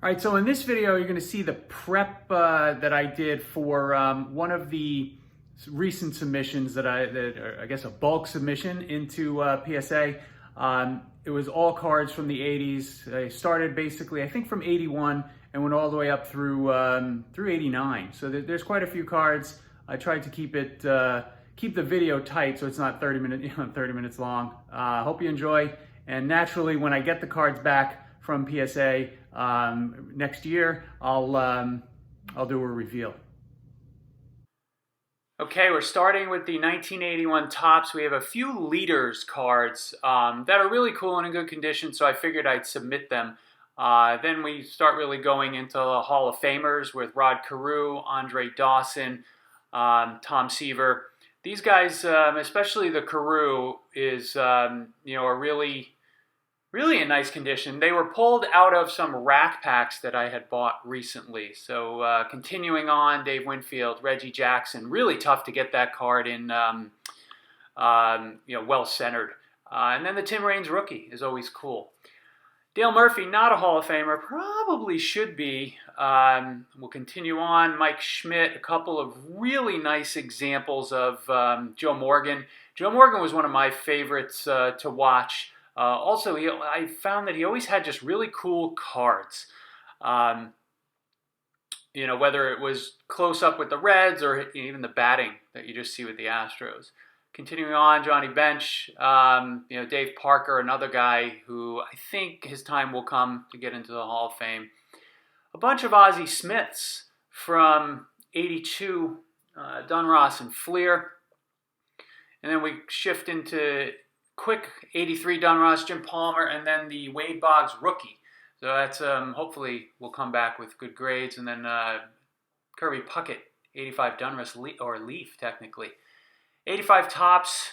All right, so in this video, you're going to see the prep that I did for one of the recent submissions I guess a bulk submission into PSA. It was all cards from the 80s. I started basically, I think, from 81 and went all the way up through 89. So there's quite a few cards. I tried to keep the video tight so it's not 30 minutes long. Hope you enjoy. And naturally, when I get the cards back from PSA next year, I'll do a reveal. Okay, we're starting with the 1981 Topps. We have a few leaders cards that are really cool and in good condition, so I figured I'd submit them. Then we start really going into the Hall of Famers with Rod Carew, Andre Dawson, Tom Seaver. These guys, especially the Carew, is a really in nice condition. They were pulled out of some rack packs that I had bought recently. So continuing on, Dave Winfield, Reggie Jackson, really tough to get that card in, well centered. And then the Tim Raines rookie is always cool. Dale Murphy, not a Hall of Famer, probably should be. We'll continue on. Mike Schmidt, a couple of really nice examples of Joe Morgan. Joe Morgan was one of my favorites to watch. Also, I found that he always had just really cool cards. Whether it was close up with the Reds or even the batting that you just see with the Astros. Continuing on, Johnny Bench, Dave Parker, another guy who I think his time will come to get into the Hall of Fame. A bunch of Ozzie Smiths from 82, Dunross and Fleer. And then we shift into quick 83 Dunross, Jim Palmer, and then the Wade Boggs rookie. So that's hopefully we'll come back with good grades. And then Kirby Puckett, 85 Dunross, or Leaf technically. 85 Topps,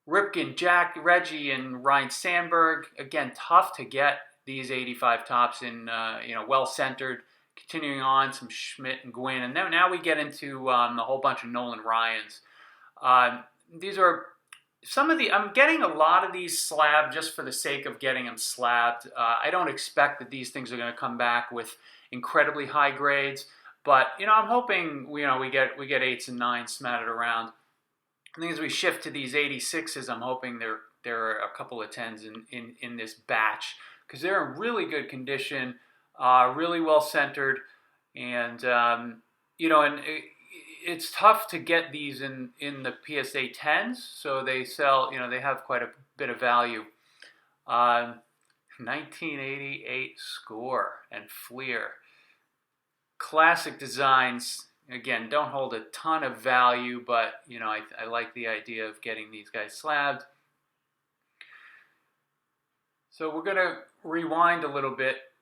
Ripken, Jack, Reggie, and Ryan Sandberg. Again, tough to get these 85 Topps in, well centered. Continuing on, some Schmidt and Gwynn, and then now we get into a whole bunch of Nolan Ryans. These are some of I'm getting a lot of these slabbed just for the sake of getting them slabbed. I don't expect that these things are going to come back with incredibly high grades, but I'm hoping we get 8s and 9s smattered around. I think as we shift to these 86s, I'm hoping there are a couple of 10s in this batch because they're in really good condition, really well centered, and it's tough to get these in the PSA 10s, so they sell, they have quite a bit of value. 1988 Score and Fleer. Classic designs, again, don't hold a ton of value, but, I like the idea of getting these guys slabbed. So we're going to rewind a little bit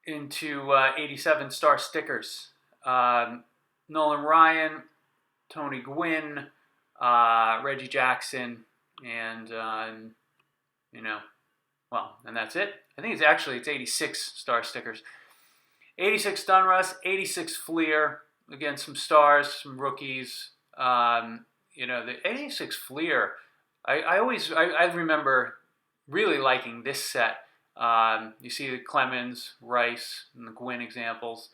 into 87 Star Stickers. Nolan Ryan, Tony Gwynn, Reggie Jackson, and, and that's it. I think it's 86 Star Stickers. 86 Dunross, 86 Fleer. Again, some stars, some rookies. The 86 Fleer, I remember really liking this set. You see the Clemens, Rice, and the Gwynn examples.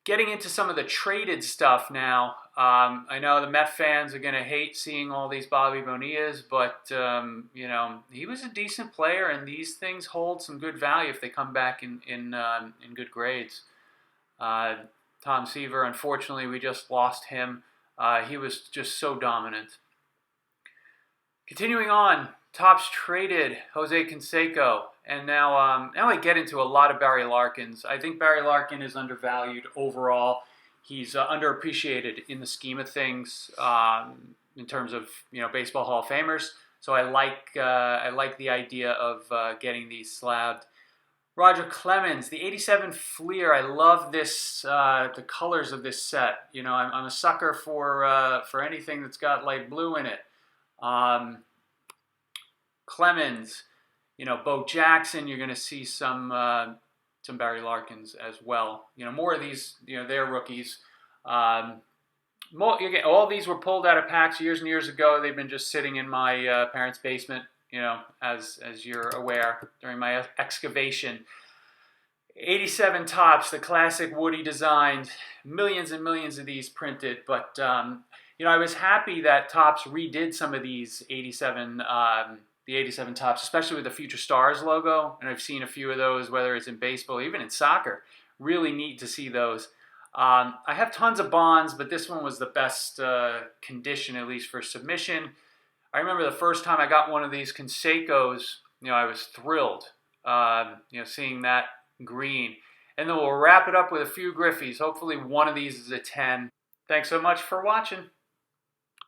Getting into some of the traded stuff now. I know the Met fans are going to hate seeing all these Bobby Bonillas, but, he was a decent player, and these things hold some good value if they come back in good grades. Tom Seaver, unfortunately, we just lost him. He was just so dominant. Continuing on, Topps traded Jose Canseco, and now I get into a lot of Barry Larkins. I think Barry Larkin is undervalued overall. He's underappreciated in the scheme of things in terms of baseball Hall of Famers. So I like the idea of getting these slabbed. Roger Clemens, the 87 Fleer. I love this, the colors of this set. I'm a sucker for anything that's got light blue in it. Clemens, Bo Jackson. You're going to see some Barry Larkins as well. More of these. They're rookies. All these were pulled out of packs years and years ago. They've been just sitting in my parents' basement. As you're aware, during my excavation. 87 Topps, the classic Woody designed, millions and millions of these printed. But you know, I was happy that Topps redid some of these 87, the 87 Topps, especially with the Future Stars logo. And I've seen a few of those, whether it's in baseball, even in soccer. Really neat to see those. I have tons of bonds, but this one was the best condition, at least for submission. I remember the first time I got one of these Canseco's, you know, I was thrilled, you know, seeing that green. And then we'll wrap it up with a few Griffies. Hopefully one of these is a 10. Thanks so much for watching.